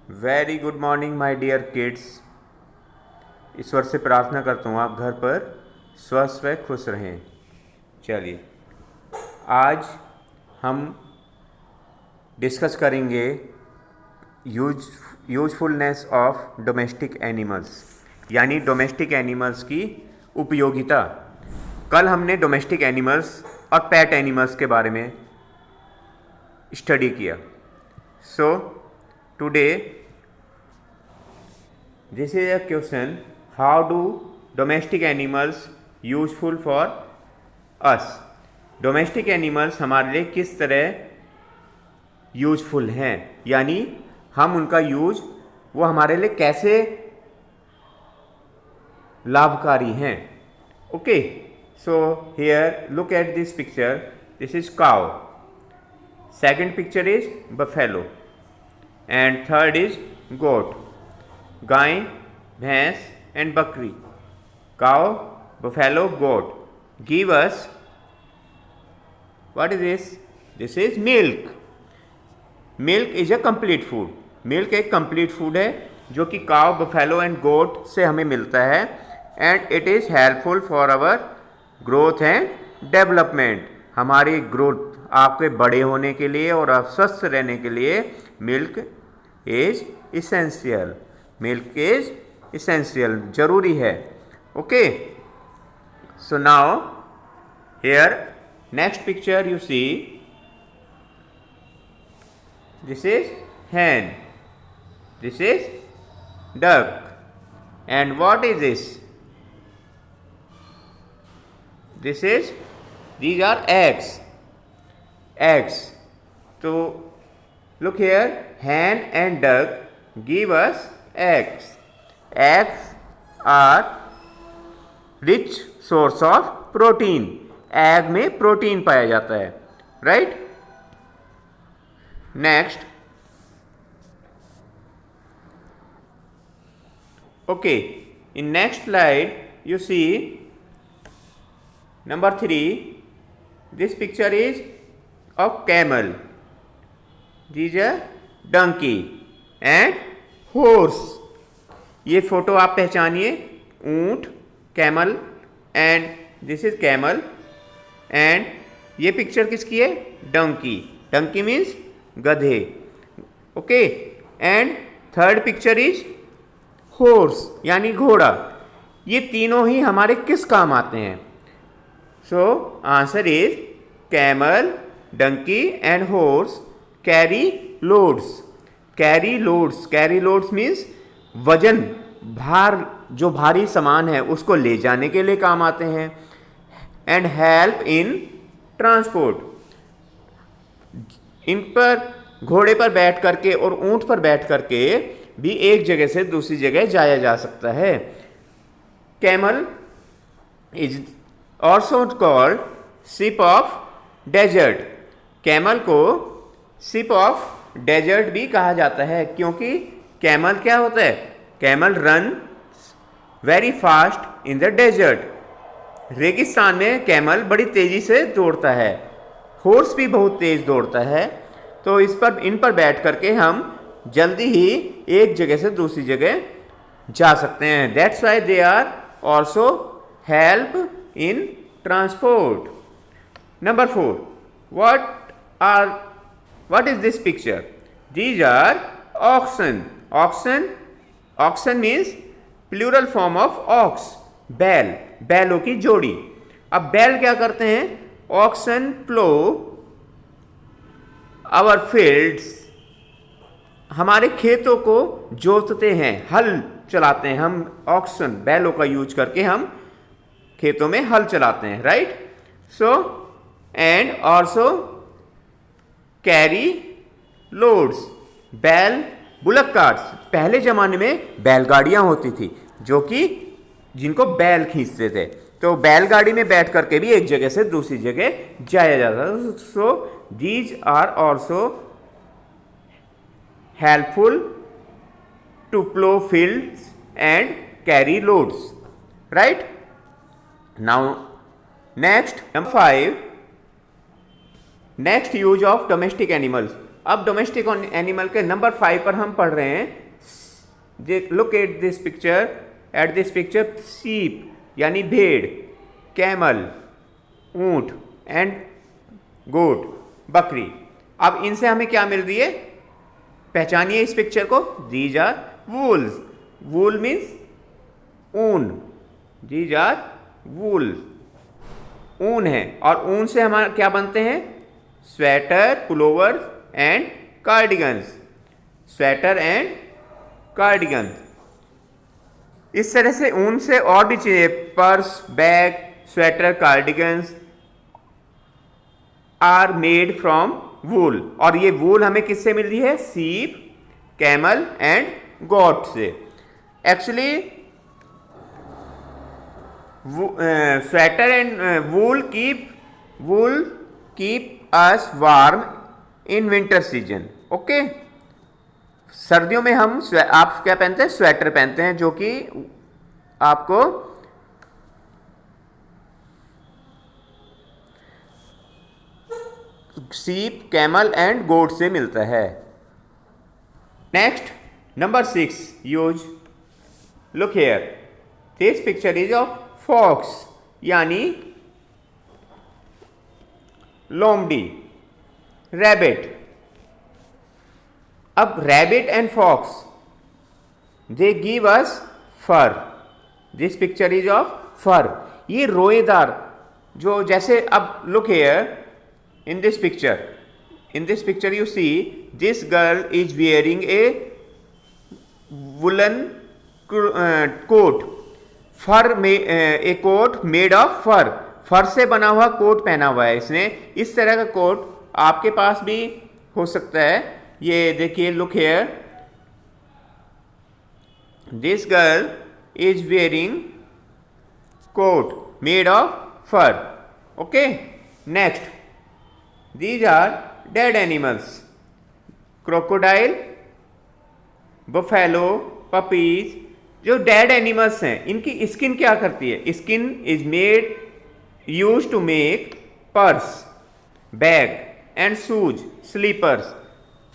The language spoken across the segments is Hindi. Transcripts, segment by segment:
Very good morning my dear kids. ईश्वर से प्रार्थना करता हूँ आप घर पर स्वस्थ व खुश रहें। चलिए आज हम डिस्कस करेंगे यूजफुलनेस ऑफ डोमेस्टिक एनिमल्स, यानी डोमेस्टिक एनिमल्स की उपयोगिता। कल हमने डोमेस्टिक एनिमल्स और पेट एनिमल्स के बारे में स्टडी किया। So today this is a question: how do domestic animals useful for us? Domestic animals हमारे लिए किस तरह यूजफुल हैं, यानी हम उनका यूज वो हमारे लिए कैसे लाभकारी हैं। Okay, so here look at this picture. This is cow, second picture is buffalo and third is goat. गाय, भैंस एंड बकरी, cow, buffalo, goat give us what is this? This is milk. Milk is a complete food. Milk एक complete food है जो कि काउ, buffalo एंड goat से हमें मिलता है and it is helpful for our growth and development. हमारी ग्रोथ, आपके बड़े होने के लिए और आप स्वस्थ रहने के लिए milk is essential. Milk is essential, जरूरी है। Okay, so now here next picture you see, this is hen, this is duck, and what is this? This is, these are eggs. Eggs. So look here, hen and duck give us eggs. Eggs are rich source of protein. Egg में प्रोटीन पाया जाता है, right. Next, okay, in next slide you see number 3. This picture is of camel, this a donkey and horse. ये फोटो आप पहचानिए, ऊंट, camel and this is camel and ये पिक्चर किसकी है? डंकी। डंकी मीन्स गधे। Okay, and third picture is horse यानी घोड़ा। ये तीनों ही हमारे किस काम आते हैं? So answer is camel, donkey and horse carry loads. Carry loads, carry loads means वजन, भार, जो भारी सामान है उसको ले जाने के लिए काम आते हैं। And help in transport. इन पर, घोड़े पर बैठ करके और ऊंट पर बैठ करके भी एक जगह से दूसरी जगह जाया जा सकता है। Camel is also called ship of desert. Camel को शिप ऑफ डेजर्ट भी कहा जाता है, क्योंकि कैमल क्या होता है? Camel run very fast in the desert. रेगिस्तान में कैमल बड़ी तेजी से दौड़ता है। हॉर्स भी बहुत तेज दौड़ता है। तो इन पर बैठ करके हम जल्दी ही एक जगह से दूसरी जगह जा सकते हैं। That's why they are also help in transport. Number 4, what is this picture? These are oxen. Oxen means plural form of ox. बैल, बैलों की जोड़ी। अब बैल क्या करते हैं? Oxen plow our fields. हमारे खेतों को जोतते हैं, हल चलाते हैं। हम ऑक्सन, बैलों का यूज करके हम खेतों में हल चलाते हैं, right. So and also carry loads. बैल, बुलक कार्ट्स। पहले जमाने में बैलगाड़ियां होती थी जो कि जिनको बैल खींचते थे, तो बैलगाड़ी में बैठ करके भी एक जगह से दूसरी जगह जाया जाता था। So these are also helpful to plough fields and carry loads, right. Now next, number 5, next use of domestic animals. अब डोमेस्टिक एनिमल के नंबर 5 पर हम पढ़ रहे हैं। लुक एट दिस पिक्चर, सीप यानी भेड़, कैमल ऊंट एंड गोट बकरी। अब इनसे हमें क्या मिल रही है, पहचानिए इस पिक्चर को। These are wools, wool means ऊन, दीज आर वूल्स, ऊन है। और ऊन से हमारा क्या बनते हैं, sweater, pullover and cardigans, sweater and cardigan. इस तरह से ऊन से और भी चीजें, purse, bag, sweater, cardigans are made from wool. और ये वूल हमें किससे मिल रही है, सीप, कैमल एंड गोट से। Actually sweater and wool keep us warm in winter season. Okay, सर्दियों में हम आप क्या पहनते हैं, स्वेटर पहनते हैं, जो कि आपको सीप, कैमल एंड गोट से मिलता है। Next number 6 uses, look here, this picture is of fox यानी लोमड़ी, रैबिट। अब rabbit and fox they give us fur, this picture is of fur. ये रोएदार जो, जैसे अब look here in this picture you see this girl is wearing a woolen coat, फर में a coat made of fur, फर से बना हुआ कोट पहना हुआ है इसने। इस तरह का कोट आपके पास भी हो सकता है। ये देखिए, look here, this girl is wearing coat made of fur. Okay, next, these are dead animals, crocodile, buffalo, puppies। जो डेड एनिमल्स हैं इनकी स्किन क्या करती है, skin is made use to make purse, bag and shoes, slippers.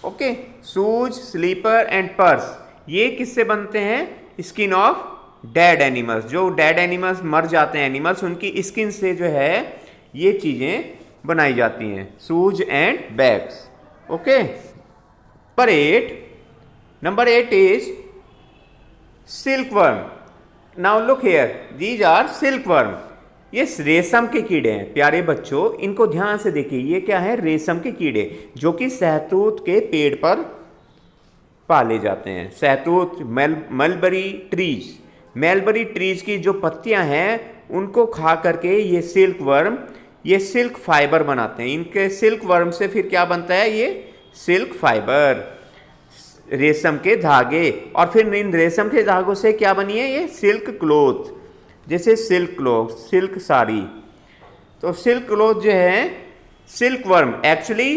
Okay, shoes, slipper and purse ये किससे बनते हैं, स्किन ऑफ डेड एनिमल्स। जो डेड एनिमल्स मर जाते हैं एनिमल्स, उनकी स्किन से जो है ये चीजें बनाई जाती हैं, shoes and bags. Okay, number 8 is silkworm. Now look here, these are silkworm. ये रेशम के कीड़े हैं प्यारे बच्चों, इनको ध्यान से देखिए। ये क्या है, रेशम के कीड़े जो कि सहतूत के पेड़ पर पाले जाते हैं। सहतूत, मलबरी ट्रीज की जो पत्तियां हैं उनको खा करके ये सिल्कवर्म ये सिल्क फाइबर बनाते हैं। इनके सिल्क वर्म से फिर क्या बनता है, ये सिल्क फाइबर, रेशम के धागे। और फिर इन रेशम के धागों से क्या बनी है, ये सिल्क क्लोथ, जैसे सिल्क क्लोथ, सिल्क साड़ी। तो सिल्क क्लोथ जो है, सिल्क वर्म एक्चुअली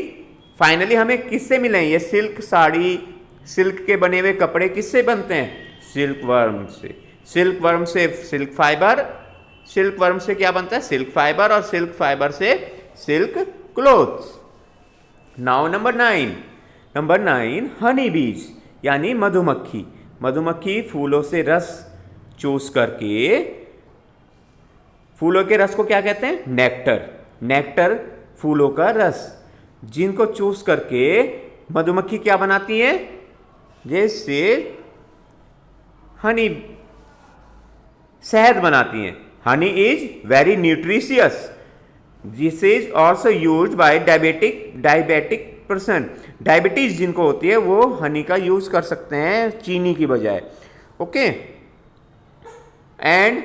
फाइनली हमें किससे मिले हैं, ये सिल्क साड़ी, सिल्क के बने हुए कपड़े किससे बनते हैं, सिल्क वर्म से। सिल्क वर्म से सिल्क फाइबर, सिल्क वर्म से क्या बनता है, सिल्क फाइबर, और सिल्क फाइबर से silk clothes. Now number 9 Honey बीज यानी मधुमक्खी। मधुमक्खी फूलों से रस चूस करके, फूलों के रस को क्या कहते हैं, नेक्टर फूलों का रस, जिनको चूस करके मधुमक्खी क्या बनाती है, जैसे हनी, शहद बनाती हैं। Honey is very nutritious, this is also use by diabetic person. Diabetes जिनको होती है वो हनी का यूज कर सकते हैं चीनी की बजाय। Okay, and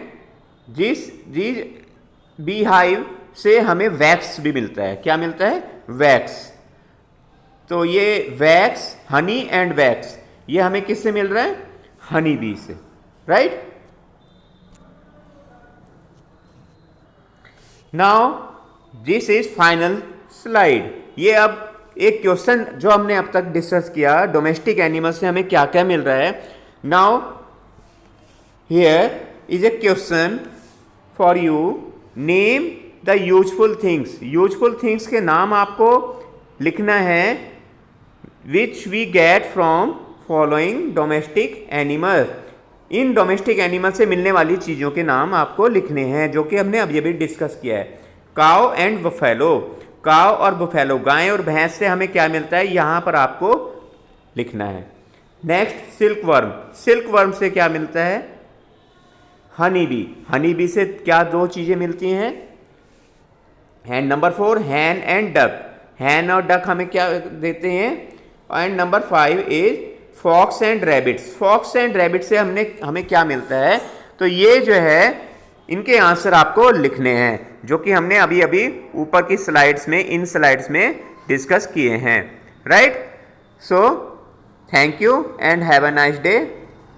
this bee hive से हमें वैक्स भी मिलता है। क्या मिलता है, वैक्स। तो ये वैक्स, हनी एंड वैक्स, ये हमें किससे मिल रहा है, हनी बी से, right. Now this is final slide. ये अब एक क्वेश्चन जो हमने अब तक डिस्कस किया, डोमेस्टिक एनिमल से हमें क्या क्या मिल रहा है। Now here is a question for you, name the useful things. Useful things के नाम आपको लिखना है which we get from following domestic animal. इन डोमेस्टिक एनिमल से मिलने वाली चीज़ों के नाम आपको लिखने हैं, जो कि हमने अभी अभी डिस्कस किया है। काव एंड बफेलो, काव और बफेलो, गाय और भैंस से हमें क्या मिलता है यहाँ पर आपको लिखना है। Next silk worm, silk worm से क्या मिलता है? हनी बी, हनी बी से क्या दो चीज़ें मिलती हैं? And number 4 hen and duck, hen और डक हमें क्या देते हैं? And number 5 is fox and rabbits, fox and rabbit से हमें क्या मिलता है? तो ये जो है इनके आंसर आपको लिखने हैं, जो कि हमने अभी अभी ऊपर की स्लाइड्स में, इन स्लाइड्स में डिस्कस किए हैं, right? So thank you and have a nice day.